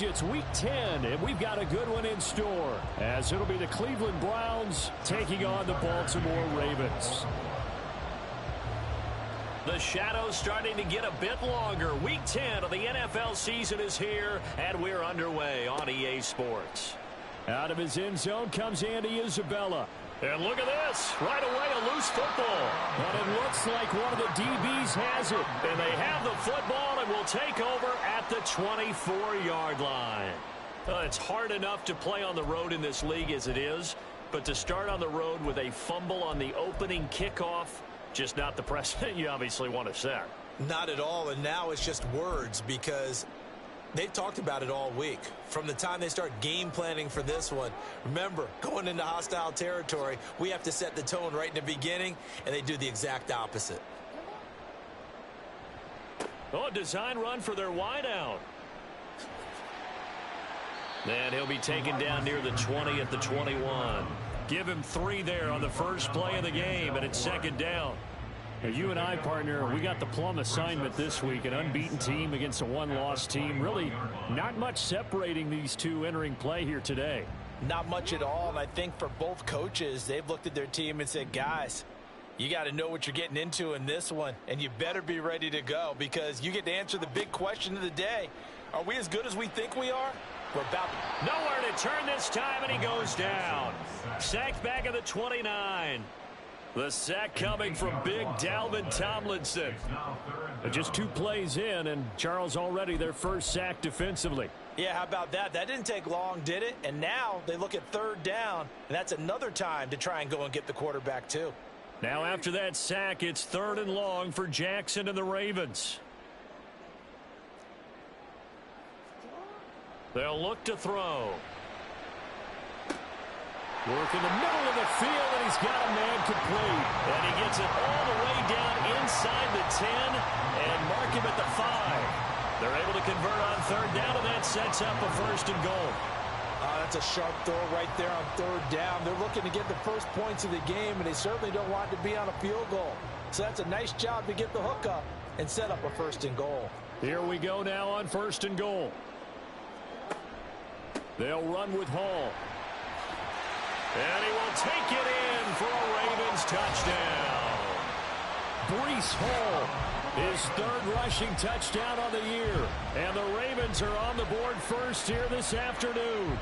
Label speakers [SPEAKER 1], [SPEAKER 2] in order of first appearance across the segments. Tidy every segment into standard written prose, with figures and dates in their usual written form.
[SPEAKER 1] advantage. It's Week 10, and we've got a good one in store, as it'll be the Cleveland Browns taking on the Baltimore Ravens.
[SPEAKER 2] The shadow's starting to get a bit longer. Week 10 of the NFL season is here, and we're underway on EA Sports.
[SPEAKER 1] Out of his end zone comes Andy Isabella.
[SPEAKER 2] And look at this. Right away, a loose football.
[SPEAKER 1] But it looks like one of the DBs has it.
[SPEAKER 2] And they have the football and will take over at the 24-yard line. It's hard enough to play on the road in this league as it is, but to start on the road with a fumble on the opening kickoff, just not the precedent you obviously want to set.
[SPEAKER 3] Not at all, and now it's just words because they've talked about it all week. From the time they start game planning for this one, remember, going into hostile territory, we have to set the tone right in the beginning, and they do the exact opposite.
[SPEAKER 2] Oh, design run for their wideout. And he'll be taken down near the 20 at the 21. Give him 3 there on the first play of the game, and it's second down.
[SPEAKER 1] Now, you and I, partner, we got the plum assignment this week, an unbeaten team against a one-loss team. Really not much separating these two entering play here today.
[SPEAKER 4] Not much at all, and I think for both coaches, they've looked at their team and said, guys, you got to know what you're getting into in this one, and you better be ready to go because you get to answer the big question of the day. Are we as good as we think we are? We're about
[SPEAKER 2] nowhere to turn this time, and he goes down. Sacked back at the 29. The sack coming from big Dalvin Tomlinson.
[SPEAKER 1] Just 2 plays in, and Charles already their first sack defensively.
[SPEAKER 4] Yeah, how about that? That didn't take long, did it? And now they look at third down, and that's another time to try and go and get the quarterback too.
[SPEAKER 1] Now after that sack, it's 3rd and long for Jackson and the Ravens.
[SPEAKER 2] They'll look to throw.
[SPEAKER 1] Work in the middle of the field, and he's got a man complete.
[SPEAKER 2] And he gets it all the way down inside the 10 and mark him at the 5. They're able to convert on third down, and that sets up a 1st and goal.
[SPEAKER 4] That's a sharp throw right there on third down. They're looking to get the first points of the game, and they certainly don't want to be on a field goal. So that's a nice job to get the hook up and set up a 1st and goal.
[SPEAKER 1] Here we go now on 1st and goal. They'll run with Hall.
[SPEAKER 2] And he will take it in for a Ravens touchdown.
[SPEAKER 1] Breece Hall, his 3rd rushing touchdown on the year. And the Ravens are on the board first here this afternoon.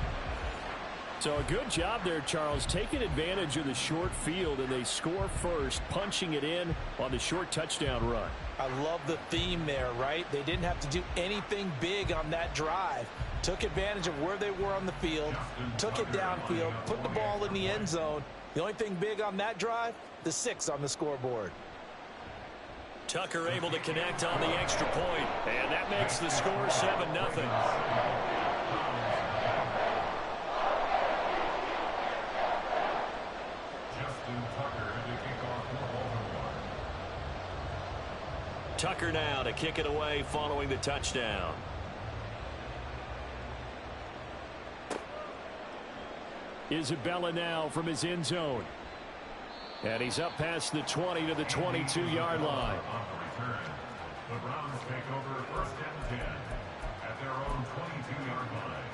[SPEAKER 1] So a good job there, Charles, taking advantage of the short field, and they score first, punching it in on the short touchdown run.
[SPEAKER 4] I love the theme there, right? They didn't have to do anything big on that drive. Took advantage of where they were on the field, took it downfield, put the ball in the end zone. The only thing big on that drive, the 6 on the scoreboard.
[SPEAKER 2] Tucker able to connect on the extra point, and that makes the score 7-0. Tucker now to kick it away following the touchdown.
[SPEAKER 1] Isabella now from his end zone. And he's up past the 20 to the 22-yard line.
[SPEAKER 5] The Browns take over 1st and 10 at their own 22-yard line.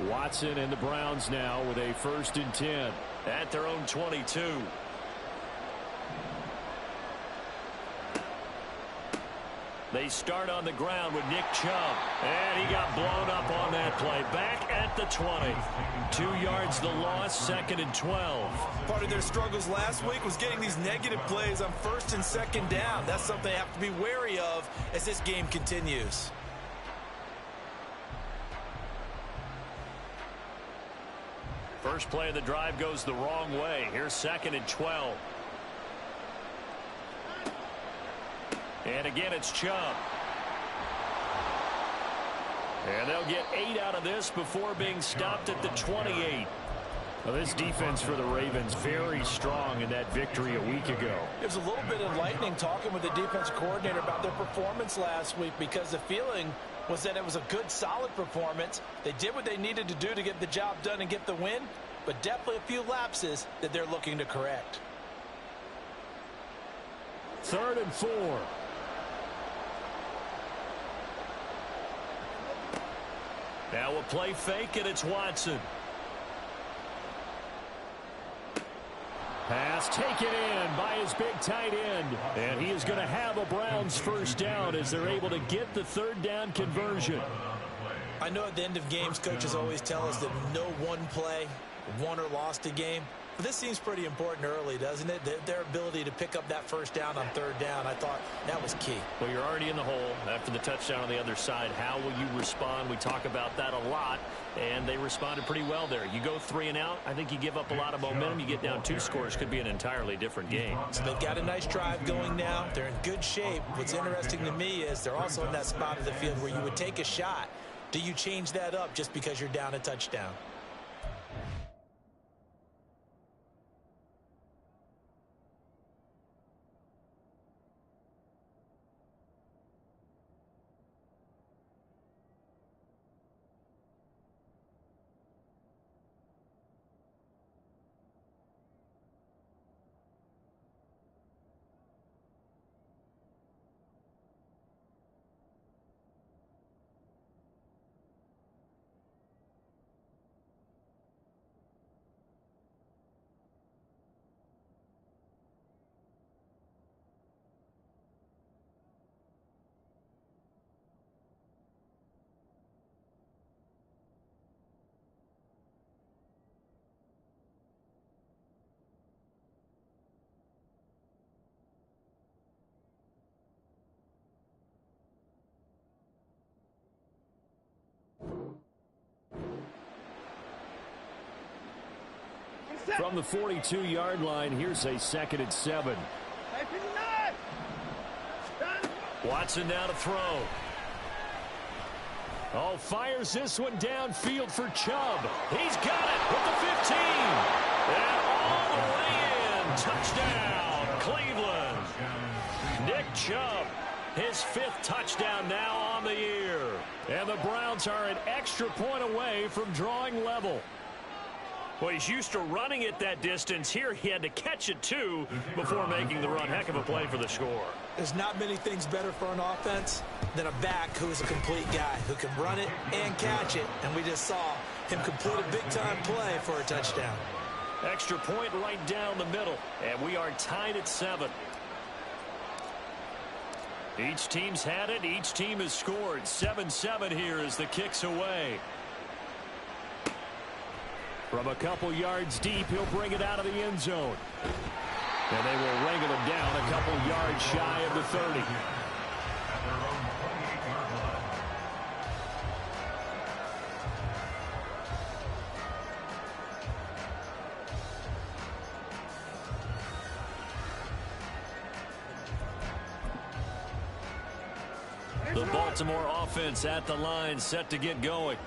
[SPEAKER 1] Watson and the Browns now with a 1st and 10
[SPEAKER 2] at their own 22. They start on the ground with Nick Chubb. And he got blown up on that play. Back at the 20. 2 yards the loss, 2nd and 12.
[SPEAKER 4] Part of their struggles last week was getting these negative plays on 1st and 2nd down. That's something they have to be wary of as this game continues.
[SPEAKER 2] First play of the drive goes the wrong way. Here's 2nd and 12. And again, it's Chubb. And they'll get 8 out of this before being stopped at the 28.
[SPEAKER 1] Well, this defense for the Ravens very strong in that victory a week ago.
[SPEAKER 4] There's a little bit of lightning talking with the defense coordinator about their performance last week because the feeling was that it was a good, solid performance. They did what they needed to do to get the job done and get the win. but definitely a few lapses that they're looking to correct.
[SPEAKER 1] 3rd and 4.
[SPEAKER 2] Now a play fake, and it's Watson.
[SPEAKER 1] Pass taken in by his big tight end. And he is going to have a Browns first down as they're able to get the 3rd down conversion.
[SPEAKER 3] I know at the end of games, coaches always tell us that no one play won or lost a game. But this seems pretty important early, doesn't it? Their ability to pick up that first down on 3rd down, I thought that was key.
[SPEAKER 2] Well, you're already in the hole after the touchdown on the other side. How will you respond? We talk about that a lot, and they responded pretty well there. You go 3 and out, I think you give up a lot of momentum. You get down 2 scores, could be an entirely different game.
[SPEAKER 3] So they've got a nice drive going now. They're in good shape. What's interesting to me is they're also in that spot of the field where you would take a shot. Do you change that up just because you're down a touchdown?
[SPEAKER 1] From the 42-yard line, here's a 2nd and 7.
[SPEAKER 2] Watson now to throw.
[SPEAKER 1] Oh, fires this one downfield for Chubb.
[SPEAKER 2] He's got it with the 15. And all the way in. Touchdown, Cleveland. Nick Chubb, his 5th touchdown now on the year.
[SPEAKER 1] And the Browns are an extra point away from drawing level.
[SPEAKER 2] Well, he's used to running it that distance. Here he had to catch it, too, before making the run. Heck of a play for the score.
[SPEAKER 3] There's not many things better for an offense than a back who is a complete guy who can run it and catch it. And we just saw him complete a big-time play for a touchdown.
[SPEAKER 2] Extra point right down the middle. And we are tied at 7. Each team's had it. Each team has scored. 7-7 here as the kick's away.
[SPEAKER 1] From a couple yards deep, he'll bring it out of the end zone. And they will wrangle him down a couple yards shy of the 30.
[SPEAKER 2] The Baltimore offense at the line, set to get going.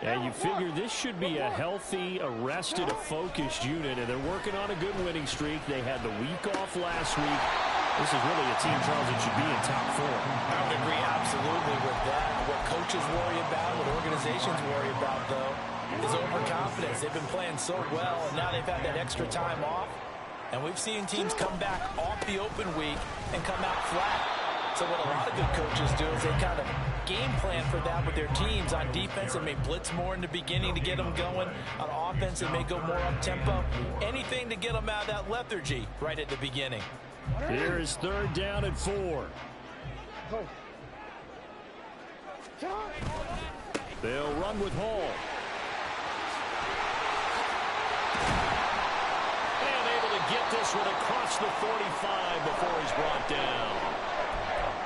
[SPEAKER 1] And you figure this should be a healthy, arrested, a focused unit, and they're working on a good winning streak. They had the week off last week. This is really a team, Charles, that should be in top 4.
[SPEAKER 4] I would agree absolutely with that. What coaches worry about, what organizations worry about, though, is overconfidence. They've been playing so well, and now they've had that extra time off. And we've seen teams come back off the open week and come out flat. So what a lot of good coaches do is they kind of game plan for that with their teams. On defense, they may blitz more in the beginning to get them going. On offense, they may go more up-tempo. Anything to get them out of that lethargy right at the beginning.
[SPEAKER 1] Here is 3rd down and 4. They'll run with Hall.
[SPEAKER 2] And able to get this one across the 45 before he's brought down.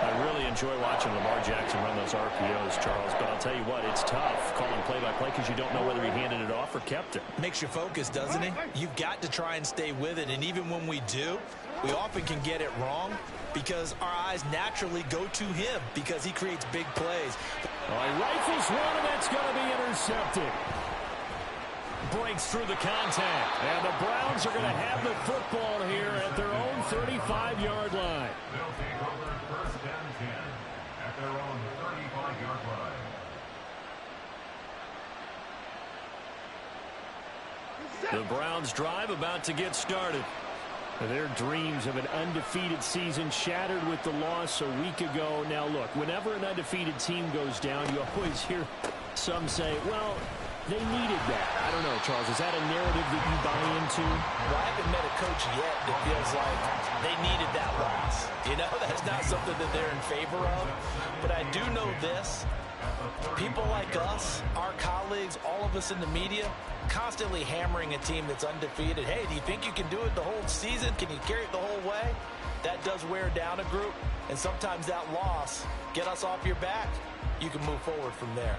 [SPEAKER 2] I really enjoy watching Lamar Jackson run those RPOs, Charles, but I'll tell you what, it's tough calling play-by-play because you don't know whether he handed it off or kept it.
[SPEAKER 3] Makes you focus, doesn't it? You've got to try and stay with it, and even when we do, we often can get it wrong because our eyes naturally go to him because he creates big plays.
[SPEAKER 1] Oh, he rifles one, and that's going to be intercepted.
[SPEAKER 2] Breaks through the contact.
[SPEAKER 1] And the Browns are going to have the football here at their own 35-yard line.
[SPEAKER 5] They'll take over 1st and 10 at their own 35-yard line.
[SPEAKER 2] The Browns drive about to get started.
[SPEAKER 1] Their dreams of an undefeated season shattered with the loss a week ago. Now, look, whenever an undefeated team goes down, you always hear some say, well, they needed that. I don't know, Charles. Is that a narrative that you buy into?
[SPEAKER 4] Well, I haven't met a coach yet that feels like they needed that loss. You know, that's not something that they're in favor of. But I do know this. People like us, our colleagues, all of us in the media, constantly hammering a team that's undefeated. Hey, do you think you can do it the whole season? Can you carry it the whole way? That does wear down a group, and sometimes that loss, get us off your back, you can move forward from there.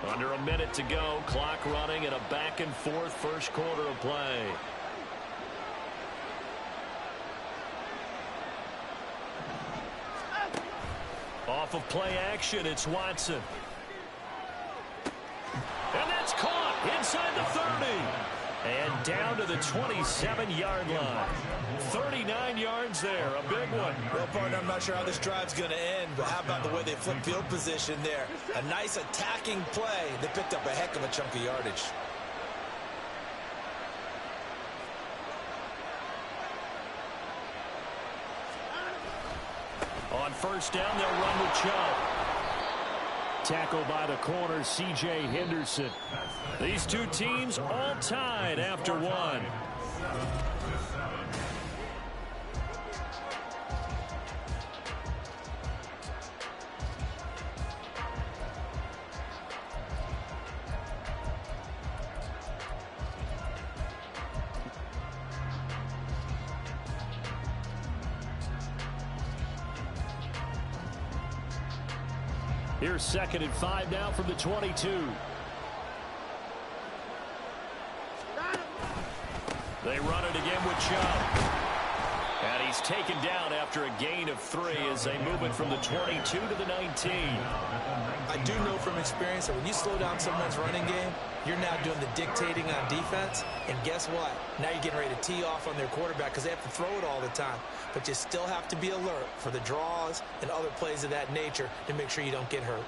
[SPEAKER 2] Under a minute to go, clock running, and a back-and-forth first quarter of play. Off of play action, it's Watson. And that's caught inside the 30. And down to the 27-yard line. 39 yards there, a big one.
[SPEAKER 3] Well, partner, I'm not sure how this drive's going to end, but how about the way they flip field position there? A nice attacking play. They picked up a heck of a chunk of yardage.
[SPEAKER 2] On first down, they'll run with Chubb.
[SPEAKER 1] Tackled by the corner, C.J. Henderson.
[SPEAKER 2] These two teams all tied after one.
[SPEAKER 1] Here's 2nd and 5 now from the 22.
[SPEAKER 2] They run it again with Chubb. And he's taken down after a gain of 3 as they move it from the 22 to the 19.
[SPEAKER 3] I do know from experience that when you slow down someone's running game, you're now doing the dictating on defense. And guess what? Now you're getting ready to tee off on their quarterback because they have to throw it all the time. But you still have to be alert for the draws and other plays of that nature to make sure you don't get hurt.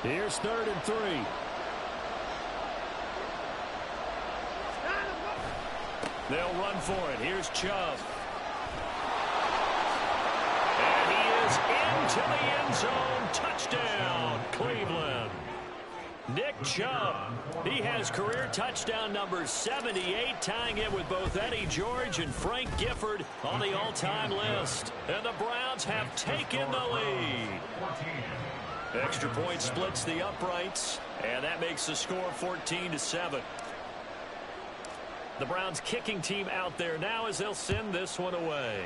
[SPEAKER 1] Here's 3rd and 3.
[SPEAKER 2] They'll run for it. Here's Chubb. And he is into the end zone. Touchdown, Cleveland. Nick Chubb. He has career touchdown number 78, tying it with both Eddie George and Frank Gifford on the all-time list. And the Browns have taken the lead. Extra point splits the uprights, and that makes the score 14-7. The Browns kicking team out there now as they'll send this one away.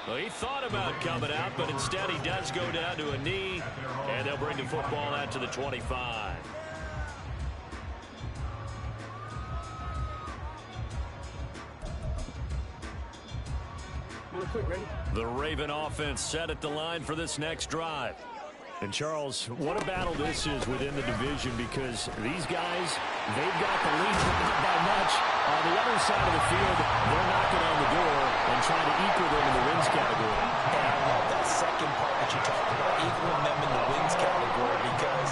[SPEAKER 2] Well, he thought about coming out, but instead he does go down to a knee, and they'll bring the football out to the 25. The Raven offense set at the line for this next drive.
[SPEAKER 1] And, Charles, what a battle this is within the division because these guys, they've got the lead by much. On the other side of the field, they're knocking on the door and trying to equal them in the wins category.
[SPEAKER 3] And I love that second part that you talked about, equaling them in the wins category, because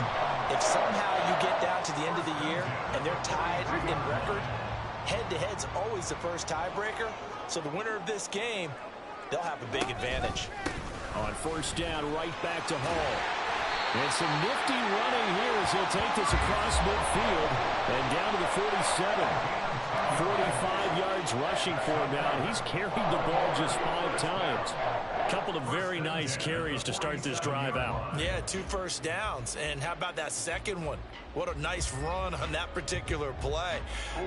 [SPEAKER 3] if somehow you get down to the end of the year and they're tied in record, head-to-head's always the first tiebreaker. So the winner of this game, they'll have a big advantage.
[SPEAKER 1] On first down, right back to Hall. And some nifty running here as he'll take this across midfield and down to the 47. 45 yards rushing for him now, and he's carried the ball just 5 times.
[SPEAKER 2] Couple of very nice carries to start this drive out.
[SPEAKER 3] Yeah, 2 first downs. And how about that second one? What a nice run on that particular play.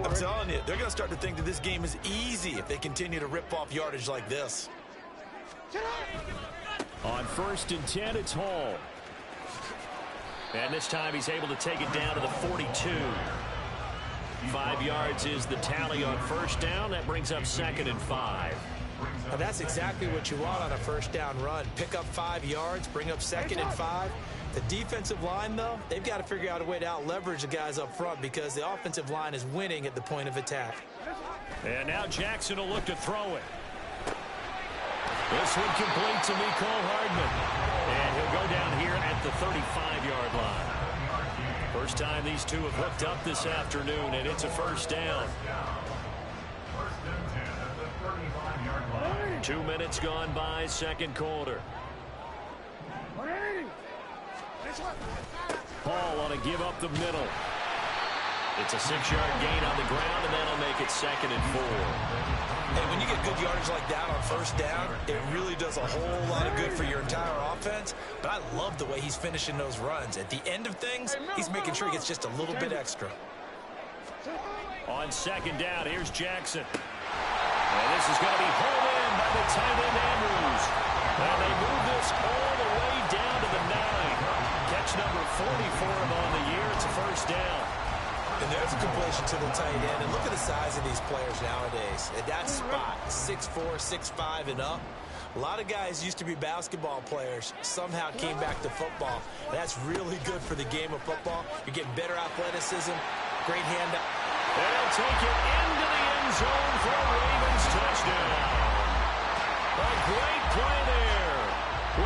[SPEAKER 3] I'm telling you, they're going to start to think that this game is easy if they continue to rip off yardage like this.
[SPEAKER 1] On 1st and 10, it's Hall.
[SPEAKER 2] And this time he's able to take it down to the 42. 5 yards is the tally on first down. That brings up 2nd and 5.
[SPEAKER 3] Now that's exactly what you want on a first down run. Pick up 5 yards, bring up 2nd and 5. The defensive line, though, they've got to figure out a way to out-leverage the guys up front because the offensive line is winning at the point of attack.
[SPEAKER 2] And now Jackson will look to throw it. This one complete to Mecole Hardman. And he'll He'll go down here at the 35-yard line. First time these two have hooked up this afternoon, and it's a first down. 2 minutes gone by, second quarter. Paul want to give up the middle. It's a 6-yard gain on the ground, and that'll make it 2nd and 4.
[SPEAKER 3] Hey, when you get good yardage like that on first down, it really does a whole lot of good for your entire offense. But I love the way he's finishing those runs. At the end of things, he's making sure he gets just a little bit extra.
[SPEAKER 2] On second down, here's Jackson. And this is going to be hauled in by the tight end Andrews. And they move this all the way down to the 9. Catch number 40 for him on the year. It's a first down.
[SPEAKER 3] And there's a completion to the tight end. And look at the size of these players nowadays. At that spot, 6'4", 6'5", and up. A lot of guys used to be basketball players, somehow came back to football. That's really good for the game of football. You're getting better athleticism, great hand up.
[SPEAKER 2] They'll take it into the end zone for a Ravens touchdown. A great play there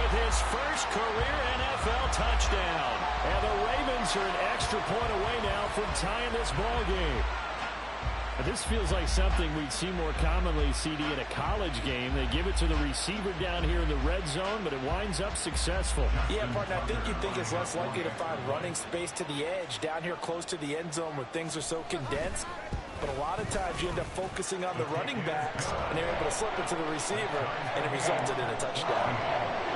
[SPEAKER 2] with his first career NFL touchdown. And the Ravens are an extra point away now from tying this ball game.
[SPEAKER 1] This feels like something we'd see more commonly, CD, in a college game. They give it to the receiver down here in the red zone, but it winds up successful.
[SPEAKER 4] Yeah, partner, I think you'd think it's less likely to find running space to the edge down here close to the end zone where things are so condensed. But a lot of times you end up focusing on the running backs, and they're able to slip it to the receiver, and it resulted in a touchdown.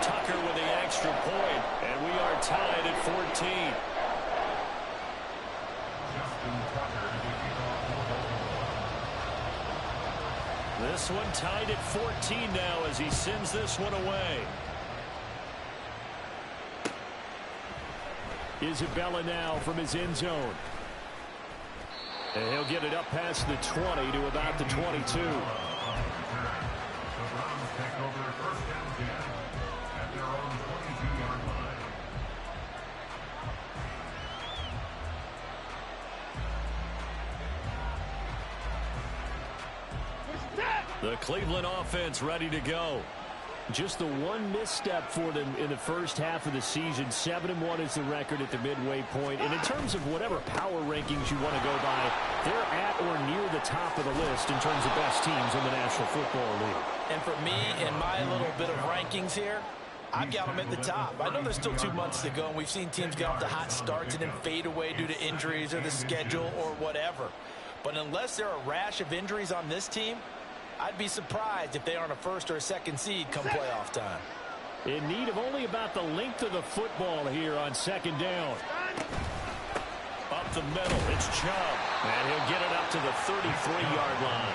[SPEAKER 2] Tucker with the extra point, and we are tied at 14. This one tied at 14 now as he sends this one away.
[SPEAKER 1] Isabella now from his end zone. And he'll get it up past the 20 to about the 22.
[SPEAKER 2] The Cleveland offense ready to go.
[SPEAKER 1] Just the one misstep for them in the first half of the season. 7-1 is the record at the midway point. And in terms of whatever power rankings you want to go by, they're at or near the top of the list in terms of best teams in the National Football League.
[SPEAKER 4] And for me, in my little bit of rankings here, I've got them at the top. I know there's still 2 months to go, and we've seen teams get off to hot starts and then fade away due to injuries or the schedule or whatever. But unless there are a rash of injuries on this team, I'd be surprised if they aren't a first or a second seed come playoff time.
[SPEAKER 1] In need of only about the length of the football here on second down.
[SPEAKER 2] Up the middle, it's Chubb. And he'll get it up to the 33-yard line.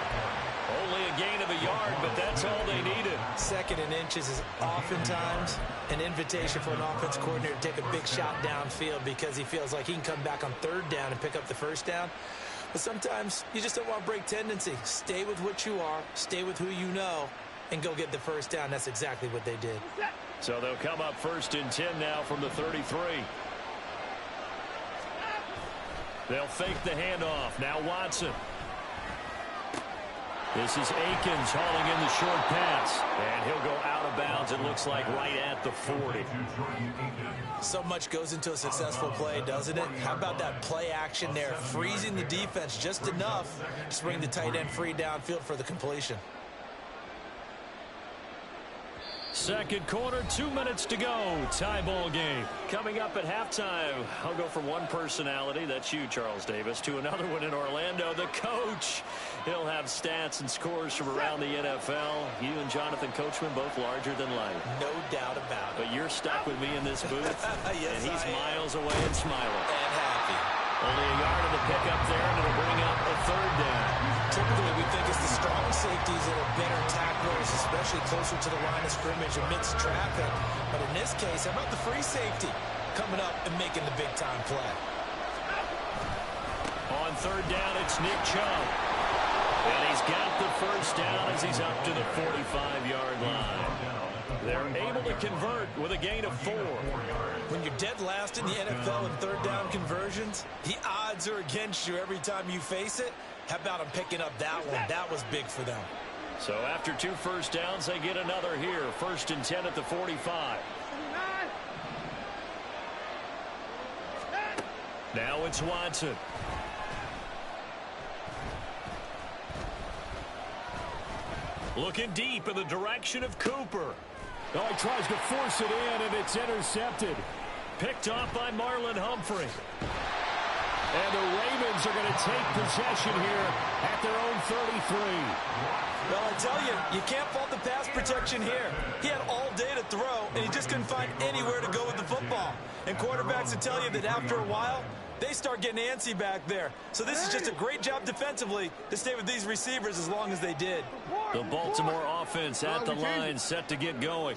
[SPEAKER 2] Only a gain of a yard, but that's all they needed.
[SPEAKER 3] Second and inches is oftentimes an invitation for an offense coordinator to take a big shot downfield because he feels like he can come back on third down and pick up the first down. But sometimes you just don't want to break tendency. Stay with what you are, stay with who you know, and go get the first down. That's exactly what they did.
[SPEAKER 2] So they'll come up 1st and 10 now from the 33. They'll fake the handoff. Now Watson. This is Akins hauling in the short pass. And he'll go out of bounds, it looks like, right at the 40.
[SPEAKER 3] So much goes into a successful play, doesn't it? How about that play action there? Freezing the defense just enough to bring the tight end free downfield for the completion.
[SPEAKER 2] Second quarter, 2 minutes to go. Tie ball game. Coming up at halftime, I'll go from one personality, that's you, Charles Davis, to another one in Orlando, the coach. He'll have stats and scores from around the NFL. You and Jonathan Coachman both larger than life.
[SPEAKER 3] No doubt about it.
[SPEAKER 2] But you're stuck with me in this booth,
[SPEAKER 3] yes,
[SPEAKER 2] and he's miles away and smiling.
[SPEAKER 3] And happy.
[SPEAKER 2] Only a yard of the pickup there, and it'll bring up a third down.
[SPEAKER 3] Typically, we think it's the strong safeties that are better tacklers, especially closer to the line of scrimmage amidst traffic. But in this case, how about the free safety coming up and making the big-time play?
[SPEAKER 2] On third down, it's Nick Chubb. And he's got the first down as he's up to the 45-yard line. They're able to convert with a gain of 4.
[SPEAKER 3] When you're dead last in the NFL in third down conversions, the odds are against you every time you face it. How about them picking up that one? That was big for them.
[SPEAKER 2] So after 2 first downs, they get another here. 1st and 10 at the 45. Now it's Watson. Looking deep in the direction of Cooper.
[SPEAKER 1] Oh, he tries to force it in, and it's intercepted.
[SPEAKER 2] Picked off by Marlon Humphrey.
[SPEAKER 1] And the Ravens are going to take possession here at their own 33.
[SPEAKER 3] Well, I tell you, you can't fault the pass protection here. He had all day to throw, and he just couldn't find anywhere to go with the football. And quarterbacks will tell you that after a while, they start getting antsy back there. So this is just a great job defensively to stay with these receivers as long as they did.
[SPEAKER 2] The Baltimore offense at the line, set to get going.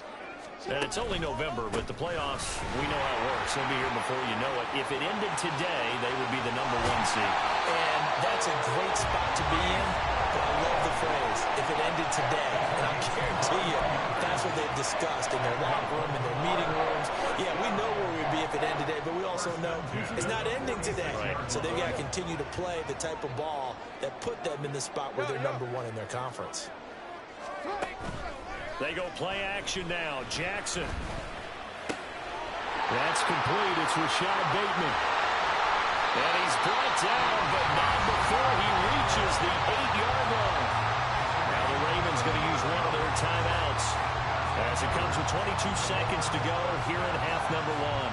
[SPEAKER 2] And it's only November, but the playoffs, we know how it works. They'll be here before you know it. If it ended today, they would be the #1 seed.
[SPEAKER 3] And that's a great spot to be in. But I love the phrase, if it ended today. And I guarantee you, that's what they've discussed in their locker room, in their meeting rooms. Yeah, we know where we'd be if it ended today, but we also know it's not ending today.
[SPEAKER 2] Right.
[SPEAKER 3] So they've got to continue to play the type of ball that put them in the spot where they're #1 in their conference.
[SPEAKER 2] They go play action now. Jackson.
[SPEAKER 1] That's complete. It's Rashad Bateman.
[SPEAKER 2] And he's brought down, but not before he reaches the 8-yard line. Now the Ravens going to use one of their timeouts as it comes with 22 seconds to go here in half number 1.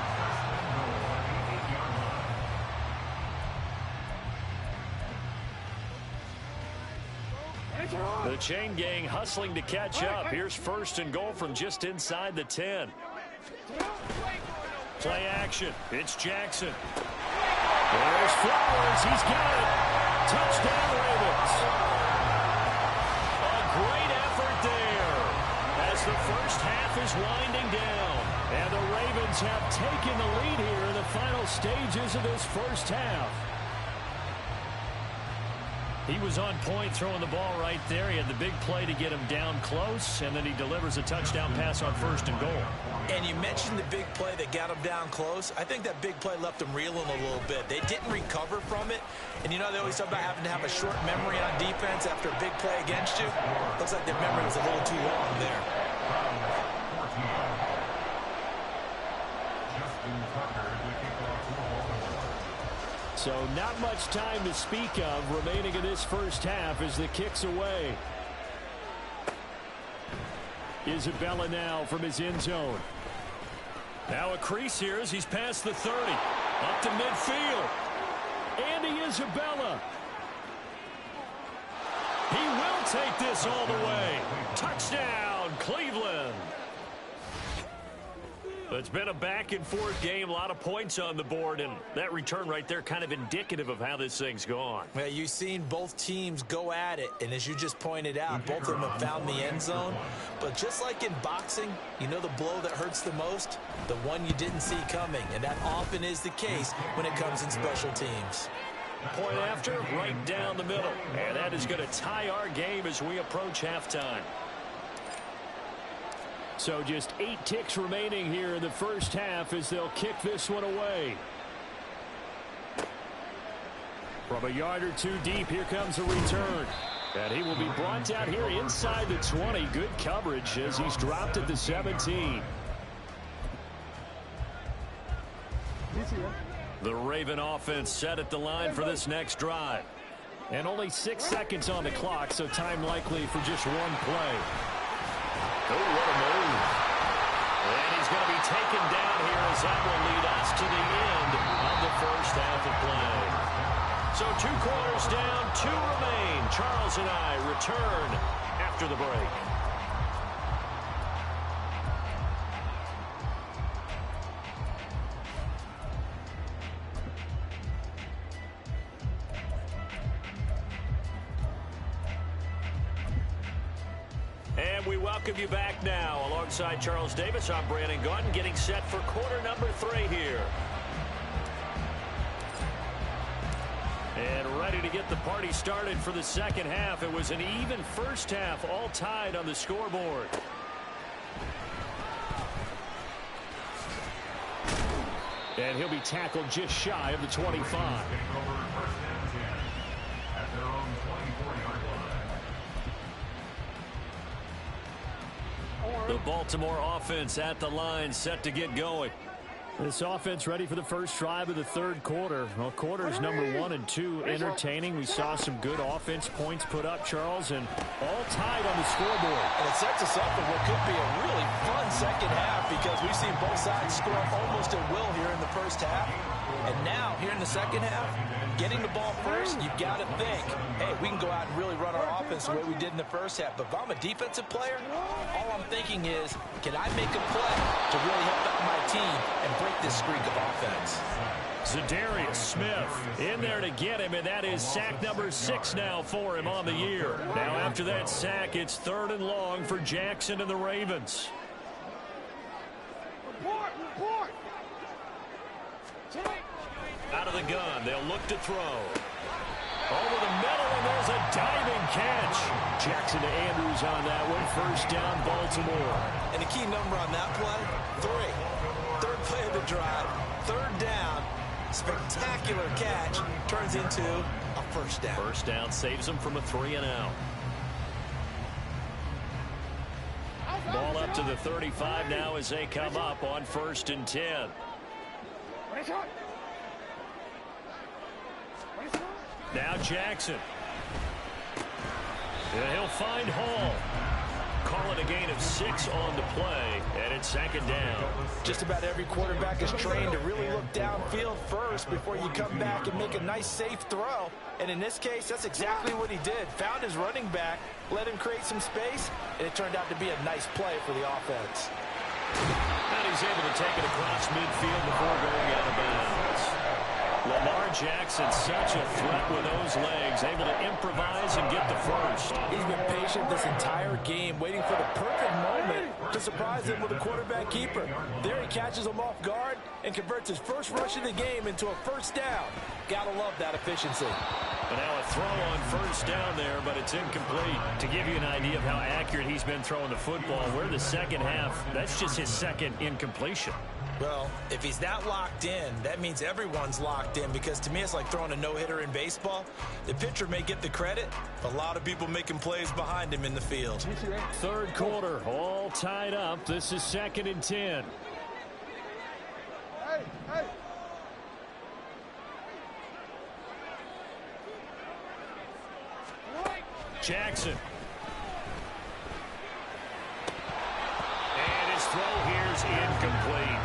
[SPEAKER 2] The chain gang hustling to catch up. Here's 1st and goal from just inside the 10. Play action. It's Jackson.
[SPEAKER 1] There's Flowers. He's got it. Touchdown, Ravens.
[SPEAKER 2] A great effort there as the first half is winding down.
[SPEAKER 1] And the Ravens have taken the lead here in the final stages of this first half.
[SPEAKER 2] He was on point throwing the ball right there. He had the big play to get him down close, and then he delivers a touchdown pass on 1st and goal.
[SPEAKER 3] And you mentioned the big play that got him down close. I think that big play left him reeling a little bit. They didn't recover from it. And you know, they always talk about having to have a short memory on defense after a big play against you. Looks like their memory was a little too long there.
[SPEAKER 1] So not much time to speak of remaining in this first half as the kick's away. Isabella now from his end zone.
[SPEAKER 2] Now a crease here as he's past the 30. Up to midfield.
[SPEAKER 1] Andy Isabella.
[SPEAKER 2] He will take this all the way. Touchdown, Cleveland. It's been a back-and-forth game, a lot of points on the board, and that return right there kind of indicative of how this thing's gone.
[SPEAKER 3] Well, you've seen both teams go at it, and as you just pointed out, both of them have found the end zone. But just like in boxing, you know the blow that hurts the most? The one you didn't see coming, and that often is the case when it comes in special teams.
[SPEAKER 2] Point after, right down the middle, and that is going to tie our game as we approach halftime.
[SPEAKER 1] So just 8 ticks remaining here in the first half as they'll kick this one away. From a yard or 2 deep, here comes a return. And he will be brought down here inside the 20. Good coverage as he's dropped at the 17.
[SPEAKER 2] The Raven offense set at the line for this next drive.
[SPEAKER 1] And only 6 seconds on the clock, so time likely for just one play.
[SPEAKER 2] Oh, what a move. And he's going to be taken down here as that will lead us to the end of the first half of play. So 2 quarters down, 2 remain. Charles and I return after the break. And we welcome you back now. Alongside Charles Davis, I'm Brandon Gaudin, getting set for quarter number 3 here. And ready to get the party started for the second half. It was an even first half, all tied on the scoreboard.
[SPEAKER 1] And he'll be tackled just shy of the 25.
[SPEAKER 2] The Baltimore offense at the line, set to get going.
[SPEAKER 1] This offense ready for the first drive of the third quarter. Well, quarters number 1 and 2 entertaining. We saw some good offense points put up, Charles, and all tied on the scoreboard.
[SPEAKER 4] And it sets us up for what could be a really fun second half because we've seen both sides score almost at will here in the first half. And now, here in the second half, getting the ball first, you've got to think, hey, we can go out and really run our offense the way we did in the first half. But if I'm a defensive player, all I'm thinking is, can I make a play to really help out my team and break this streak of offense?
[SPEAKER 1] Zadarius Smith in there to get him, and that is sack number 6 now for him on the year. Now, after that sack, it's 3rd and long for Jackson and the Ravens. Out of the gun, they'll look to throw. Over the middle, and there's a diving catch. Jackson to Andrews on that one. First down, Baltimore.
[SPEAKER 3] And the key number on that play, 3. Third play of the drive, 3rd down. Spectacular catch turns into a first down.
[SPEAKER 2] First down saves them from a 3-and-out. Ball up to the 35 now as they come up on 1st and 10. Now Jackson. And he'll find Hall. Call it a gain of 6 on the play, and it's 2nd down.
[SPEAKER 4] Just about every quarterback is trained to really look downfield first before you come back and make a nice, safe throw. And in this case, that's exactly what he did. Found his running back, let him create some space, and it turned out to be a nice play for the offense.
[SPEAKER 2] And he's able to take it across midfield before going out of bounds. Lamar Jackson, such a threat with those legs, able to improvise and get the first.
[SPEAKER 4] He's been patient this entire game, waiting for the perfect moment to surprise him with a quarterback keeper. There he catches him off guard and converts his first rush of the game into a first down. Gotta love that efficiency.
[SPEAKER 2] But now a throw on first down there, but it's incomplete.
[SPEAKER 1] To give you an idea of how accurate he's been throwing the football, we're the second half. That's just his 2nd incompletion.
[SPEAKER 3] Well, if he's that locked in, that means everyone's locked in, because to me it's like throwing a no-hitter in baseball. The pitcher may get the credit, but a lot of people making plays behind him in the field.
[SPEAKER 1] 3rd quarter, all tied up. This is 2nd and 10. Jackson. And his throw here's incomplete.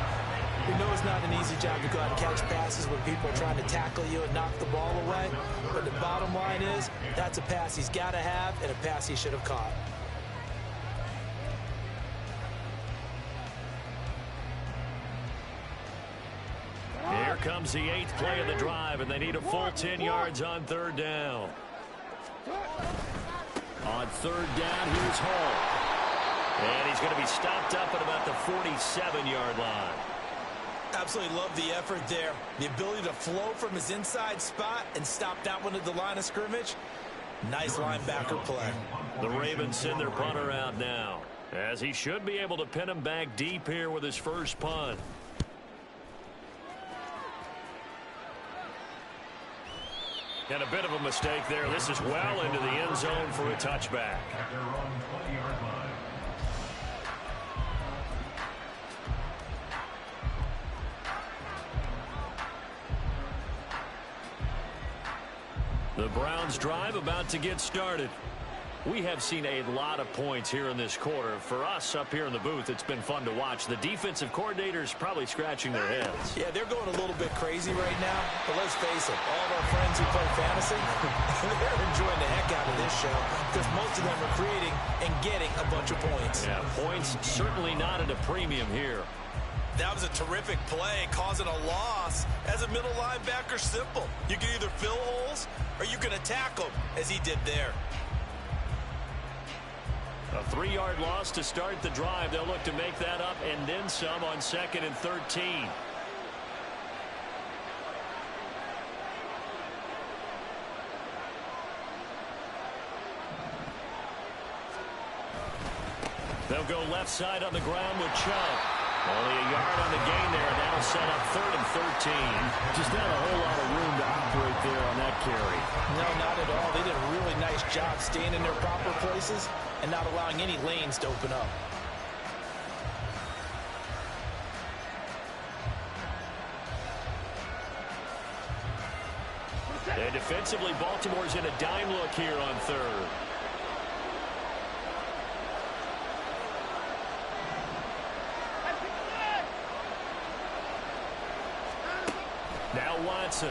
[SPEAKER 3] We know it's not an easy job to go out and catch passes when people are trying to tackle you and knock the ball away. But the bottom line is, that's a pass he's got to have and a pass he should have caught.
[SPEAKER 2] Here comes the 8th play of the drive, and they need a full 10 yards on 3rd down.
[SPEAKER 1] On 3rd down, here's Hall.
[SPEAKER 2] And he's going to be stopped up at about the 47-yard line.
[SPEAKER 3] Absolutely love the effort there. The ability to flow from his inside spot and stop that one at the line of scrimmage. Nice linebacker play.
[SPEAKER 2] The Ravens send their punter out now, as he should be able to pin him back deep here with his first punt. And a bit of a mistake there. This is well into the end zone for a touchback.
[SPEAKER 5] At their own 20-yard line.
[SPEAKER 2] The Browns drive about to get started. We have seen a lot of points here in this quarter. For us up here in the booth, it's been fun to watch. The defensive coordinators probably scratching their heads.
[SPEAKER 3] Yeah, they're going a little bit crazy right now. But let's face it, all of our friends who play fantasy, they're enjoying the heck out of this show because most of them are creating and getting a bunch of points.
[SPEAKER 2] Yeah, points certainly not at a premium here.
[SPEAKER 3] That was a terrific play, causing a loss. As a middle linebacker, simple. You can either fill holes or you can attack them, as he did there.
[SPEAKER 2] A 3-yard loss to start the drive. They'll look to make that up and then some on 2nd and 13. They'll go left side on the ground with Chubb. Only a yard on the gain there, and that'll set up 3rd and 13.
[SPEAKER 1] Just not a whole lot of room to operate there on that carry.
[SPEAKER 4] No, not at all. They did a really nice job staying in their proper places and not allowing any lanes to open up.
[SPEAKER 2] And defensively, Baltimore's in a dime look here on third. Now Watson.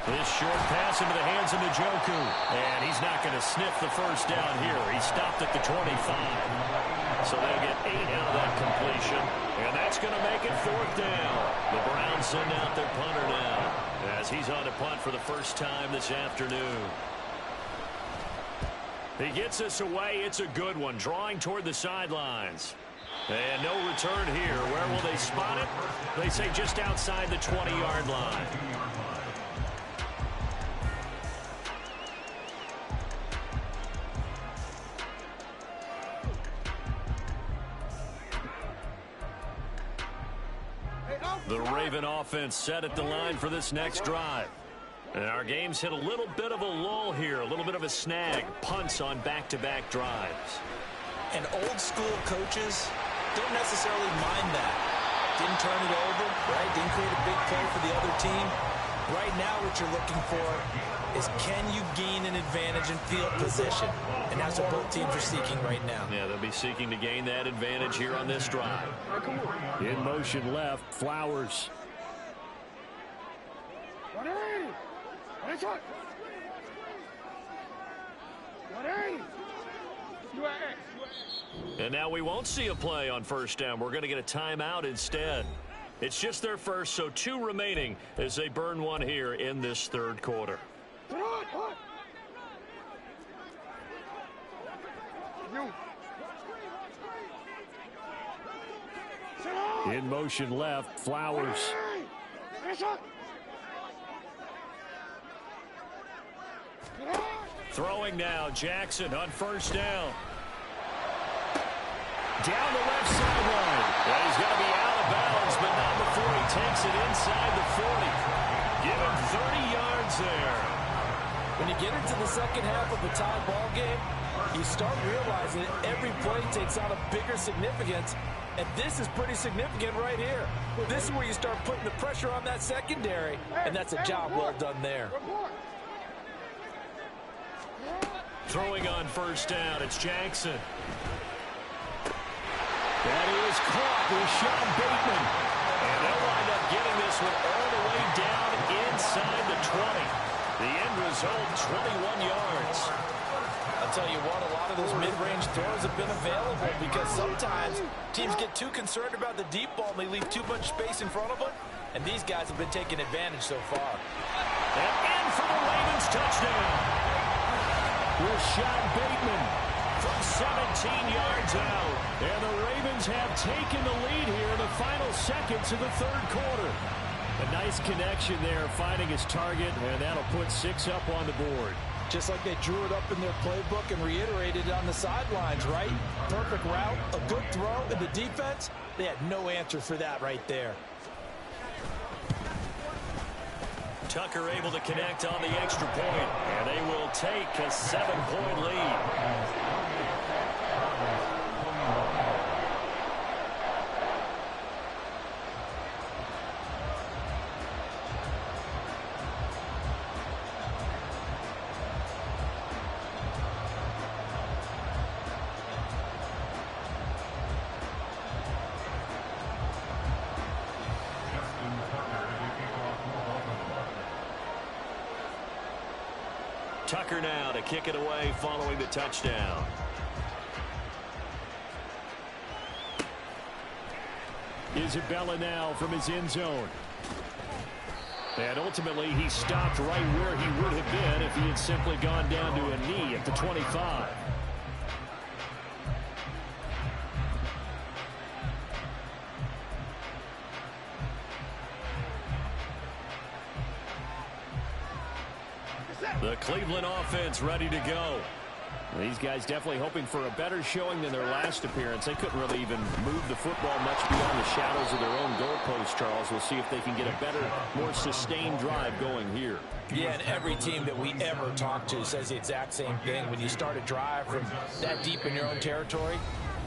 [SPEAKER 2] This short pass into the hands of Njoku. And he's not going to sniff the first down here. He stopped at the 25. So they'll get 8 out of that completion. And that's going to make it 4th down. The Browns send out their punter now, as he's on to punt for the first time this afternoon. He gets us away. It's a good one. Drawing toward the sidelines. And no return here. Where will they spot it? They say just outside the 20-yard line. The Raven offense set at the line for this next drive. And our game's hit a little bit of a lull here, a little bit of a snag. Punts on back-to-back drives.
[SPEAKER 3] And old-school coaches don't necessarily mind that. Didn't turn it over, right? Didn't create a big play for the other team. Right now what you're looking for is, can you gain an advantage in field position? And that's what both teams are seeking right now.
[SPEAKER 2] Yeah, they'll be seeking to gain that advantage here on this drive.
[SPEAKER 1] In motion left, Flowers.
[SPEAKER 2] And now we won't see a play on first down. We're going to get a timeout instead. It's just their first, so 2 remaining as they burn one here in this third quarter.
[SPEAKER 1] In motion left, Flowers.
[SPEAKER 2] Throwing now, Jackson on first down.
[SPEAKER 1] Down the left sideline.
[SPEAKER 2] Well, he's going to be out of bounds, but not before he takes it inside the 40. Give him 30 yards there.
[SPEAKER 4] When you get into the second half of a tie ball game, you start realizing every play takes on a bigger significance, and this is pretty significant right here. This is where you start putting the pressure on that secondary, and that's a job well done there.
[SPEAKER 2] Throwing on first down, it's Jackson.
[SPEAKER 1] That is caught with Sean Bateman.
[SPEAKER 2] And they'll wind up getting this one all the way down inside the 20. The end result, 21 yards.
[SPEAKER 4] I'll tell you what, a lot of those mid-range throws have been available because sometimes teams get too concerned about the deep ball and they leave too much space in front of them. And these guys have been taking advantage so far.
[SPEAKER 2] And in for the Ravens touchdown.
[SPEAKER 1] Rashad Bateman
[SPEAKER 2] from 17 yards out.
[SPEAKER 1] And the Ravens have taken the lead here in the final seconds of the third quarter. A nice connection there, finding his target, and that'll put 6 up on the board.
[SPEAKER 4] Just like they drew it up in their playbook and reiterated it on the sidelines, right? Perfect route, a good throw, and the defense, they had no answer for that right there.
[SPEAKER 2] Tucker able to connect on the extra point, and they will take a 7-point lead. Tucker now to kick it away following the touchdown.
[SPEAKER 1] Isabella now from his end zone. And ultimately, he stopped right where he would have been if he had simply gone down to a knee at the 25.
[SPEAKER 2] The Cleveland offense ready to go.
[SPEAKER 1] These guys definitely hoping for a better showing than their last appearance. They couldn't really even move the football much beyond the shadows of their own goalpost, Charles. We'll see if they can get a better, more sustained drive going here.
[SPEAKER 4] Yeah, and every team that we ever talk to says the exact same thing. When you start a drive from that deep in your own territory,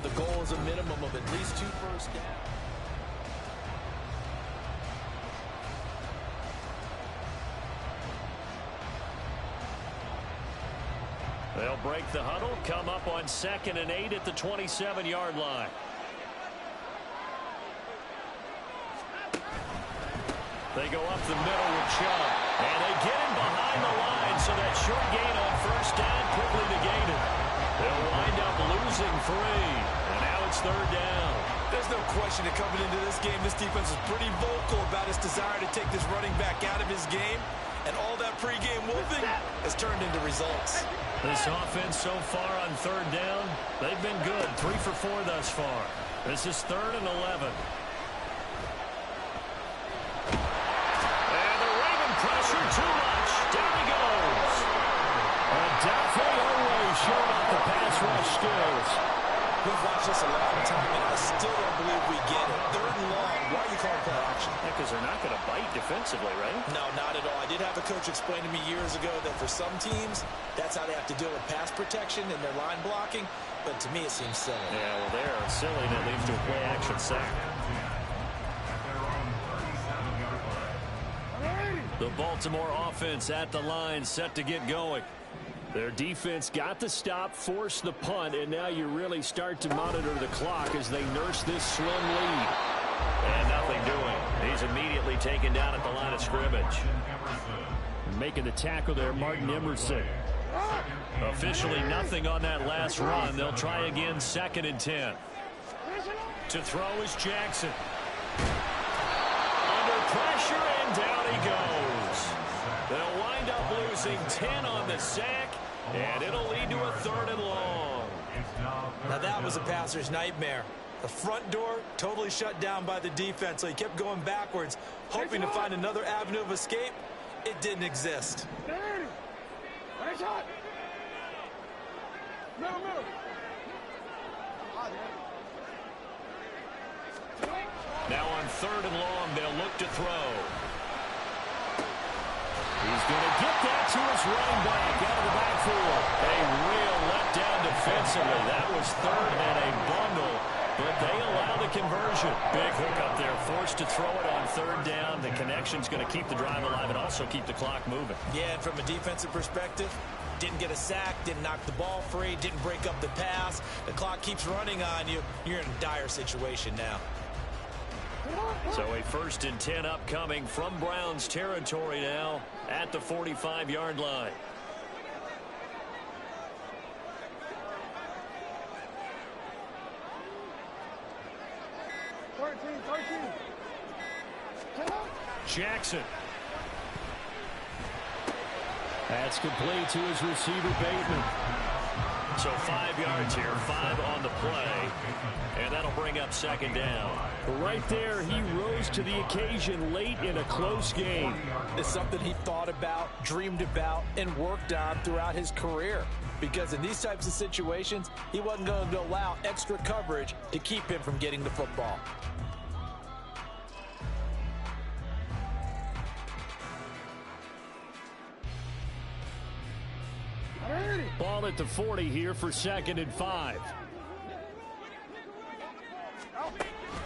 [SPEAKER 4] the goal is a minimum of at least 2 first downs.
[SPEAKER 2] They'll break the huddle, come up on 2nd and 8 at the 27-yard line. They go up the middle with Chubb, and they get him behind the line, so that short gain on 1st down quickly negated. They'll wind up losing 3, and now it's 3rd down.
[SPEAKER 3] There's no question that coming into this game, this defense was pretty vocal about its desire to take this running back out of his game, and all that pregame wolfing has turned into results.
[SPEAKER 2] This offense so far on 3rd down, they've been good, 3 for 4 thus far. This is 3rd and 11. And the Raven pressure too much. Down he goes. Definitely always showing off the pass rush skills.
[SPEAKER 3] We've watched this a long time, and I still don't believe we get it. 3rd and long. Why are you calling play action?
[SPEAKER 2] Yeah, because they're not going to bite defensively, right?
[SPEAKER 3] No, not at all. I did have a coach explain to me years ago that for some teams, that's how they have to deal with pass protection and their line blocking. But to me, it seems silly.
[SPEAKER 2] Yeah, well, they're silly, and it leads to a play action sack. The Baltimore offense at the line, set to get going. Their defense got the stop, forced the punt, and now you really start to monitor the clock as they nurse this slim lead. And nothing doing. He's immediately taken down at the line of scrimmage.
[SPEAKER 1] Making the tackle there, Martin Emerson.
[SPEAKER 2] Officially nothing on that last run. They'll try again, 2nd and 10. To throw is Jackson. Under pressure, and down he goes. They'll wind up losing 10 on the sack, and it'll lead to a 3rd and long.
[SPEAKER 3] Now that was a passer's nightmare. The front door totally shut down by the defense, so he kept going backwards, hoping to find another avenue of escape. It didn't exist.
[SPEAKER 2] Now on 3rd and long, they'll look to throw. He's going to get that to his running back out of the backfield. A real letdown defensively. That was 3rd and a bundle, but they allow the conversion. Big hook up there, forced to throw it on 3rd down. The connection's going to keep the drive alive and also keep the clock moving.
[SPEAKER 3] Yeah, and from a defensive perspective, didn't get a sack, didn't knock the ball free, didn't break up the pass. The clock keeps running on you. You're in a dire situation now.
[SPEAKER 2] So a 1st and 10 upcoming from Browns territory now at the 45-yard line. Jackson.
[SPEAKER 1] That's complete to his receiver, Bateman.
[SPEAKER 2] So 5 yards here, 5 on the play, and that'll bring up 2nd down.
[SPEAKER 1] Right there, he rose to the occasion late in a close game.
[SPEAKER 4] It's something he thought about, dreamed about, and worked on throughout his career. Because in these types of situations, he wasn't going to allow extra coverage to keep him from getting the football.
[SPEAKER 1] Ball at the 40 here for 2nd and 5.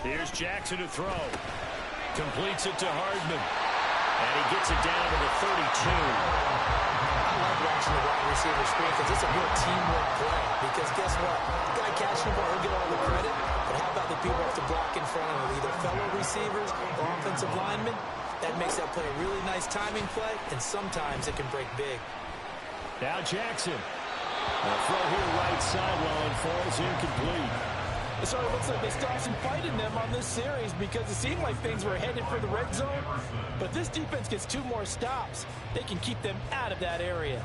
[SPEAKER 2] Here's Jackson to throw. Completes it to Hardman. And he gets it down to the 32.
[SPEAKER 3] I like watching the wide receiver screen because it's a real teamwork play. Because guess what? The guy catching the ball, he'll get all the credit. But how about the people who have to block in front of him, either fellow receivers or offensive linemen? That makes that play a really nice timing play, and sometimes it can break big.
[SPEAKER 1] Now Jackson. A throw here right sideline falls incomplete.
[SPEAKER 4] So it looks like they stopped some fight in them on this series because it seemed like things were headed for the red zone. But this defense gets 2 more stops. They can keep them out of that area.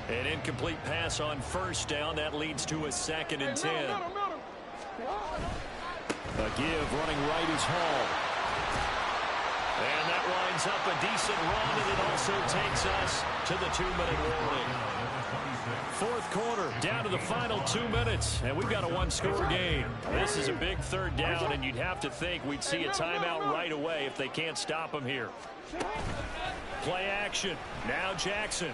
[SPEAKER 2] An incomplete pass on 1st down. That leads to a 2nd and 10.
[SPEAKER 1] A give running right is Hall.
[SPEAKER 2] And that winds up a decent run, and it also takes us to the 2-minute warning.
[SPEAKER 1] 4th quarter, down to the final 2 minutes, and we've got a 1-score game.
[SPEAKER 2] This is a big 3rd down, and you'd have to think we'd see a timeout right away if they can't stop them here. Play action. Now Jackson.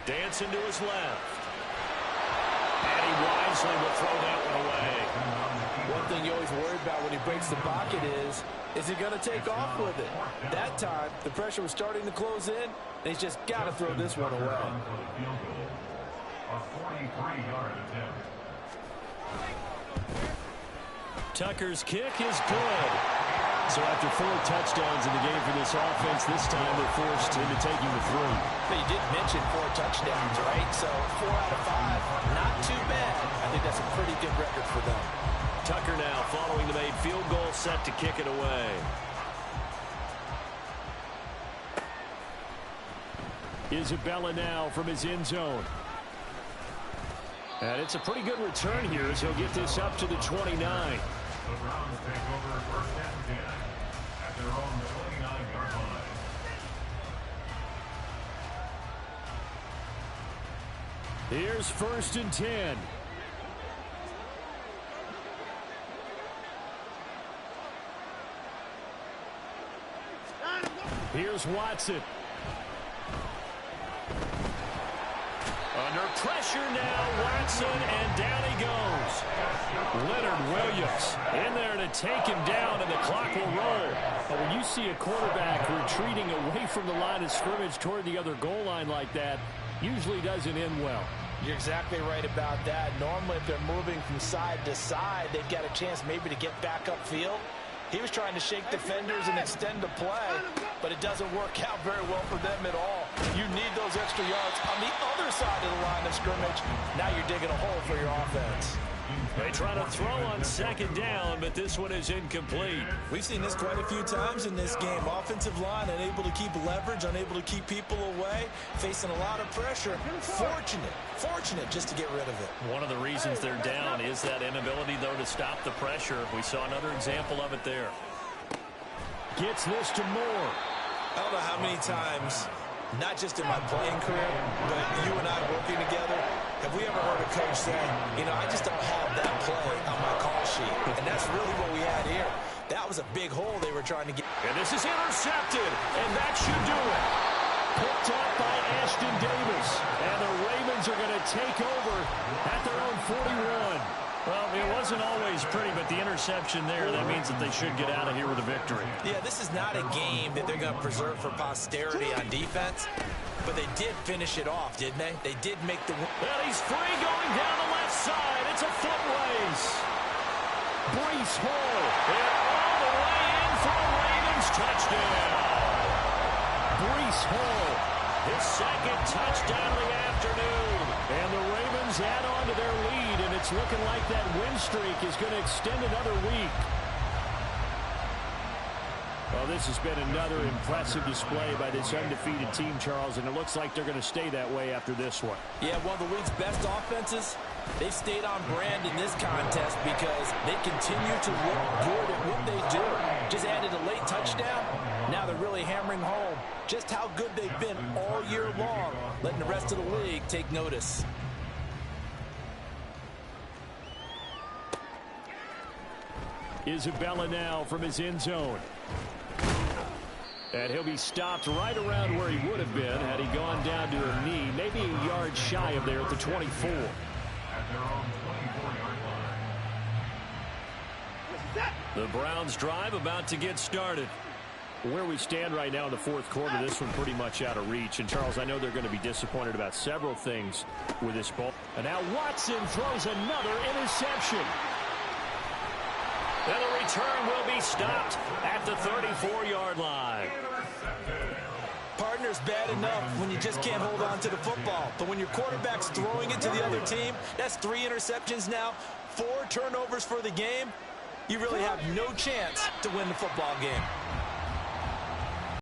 [SPEAKER 2] Dancing to his left. And he wisely will throw that one away.
[SPEAKER 4] One thing you always worry about when he breaks the pocket is he going to take off with it? That time, the pressure was starting to close in, and he's just got to throw this one away.
[SPEAKER 5] A 43-yard attempt.
[SPEAKER 2] Tucker's kick is good. So after 4 touchdowns in the game for this offense, this time they're forced into taking the 3.
[SPEAKER 4] But you did mention 4 touchdowns, right? So 4 out of 5, not too bad. I think that's a pretty good record for them.
[SPEAKER 2] Tucker now following the made field goal, set to kick it away.
[SPEAKER 1] Isabella now from his end zone. And it's a pretty good return here as he'll get this up to the 29.
[SPEAKER 5] The Browns take over first and 10 at their own 29-yard line.
[SPEAKER 1] Here's first and 10. Here's Watson. Under pressure now, Watson, and down he goes. Leonard Williams in there to take him down, and the clock will roll. But when you see a quarterback retreating away from the line of scrimmage toward the other goal line like that, usually doesn't end well.
[SPEAKER 4] You're exactly right about that. Normally, if they're moving from side to side, they've got a chance maybe to get back upfield. He was trying to shake defenders and extend the play, but it doesn't work out very well for them at all. You need those extra yards on the other side of the line of scrimmage. Now you're digging a hole for your offense.
[SPEAKER 2] They try to throw on second down, but this one is incomplete.
[SPEAKER 3] We've seen this quite a few times in this game. Offensive line unable to keep leverage, unable to keep people away, facing a lot of pressure. Fortunate just to get rid of it.
[SPEAKER 2] One of the reasons they're down is that inability, though, to stop the pressure. We saw another example of it there.
[SPEAKER 1] Gets this to Moore.
[SPEAKER 3] I don't know how many times, not just in my playing career, but you and I working together, have we ever heard a coach say, you know, I just don't have that play on my call sheet. And that's really what we had here. That was a big hole they were trying to get.
[SPEAKER 1] And this is intercepted, and that should do it. Picked up by Ashton Davis. And the Ravens are going to take over at their own 41.
[SPEAKER 2] Well, it wasn't always pretty, but the interception there, that means that they should get out of here with a victory.
[SPEAKER 3] Yeah, this is not a game that they're going to preserve for posterity on defense, but they did finish it off, didn't they? They did make the...
[SPEAKER 1] And he's free going down the left side. It's a foot race. Brees Hall, and all the way in for a Ravens touchdown. Brees Hall, his second touchdown of the afternoon. And the Ravens add on to their lead, and it's looking like that win streak is going to extend another week. Well, this has been another impressive display by this undefeated team, Charles, and it looks like they're going to stay that way after this one.
[SPEAKER 3] Yeah, one of the league's best offenses. They've stayed on brand in this contest because they continue to look good at what they do. Just added a late touchdown. Now they're really hammering home just how good they've been all year long, letting the rest of the league take notice.
[SPEAKER 1] Isabella now from his end zone. And he'll be stopped right around where he would have been had he gone down to a knee, maybe a yard shy of there at the 24.
[SPEAKER 5] At their own 24-yard line.
[SPEAKER 2] The Browns drive about to get started.
[SPEAKER 1] Where we stand right now in the fourth quarter, this one pretty much out of reach. And, Charles, I know they're going to be disappointed about several things with this ball. And now Watson throws another interception.
[SPEAKER 2] And the return will be stopped at the 34-yard line.
[SPEAKER 3] Partner's bad enough when you just can't hold on to the football. But when your quarterback's throwing it to the other team, that's 3 interceptions now, 4 turnovers for the game. You really have no chance to win the football game.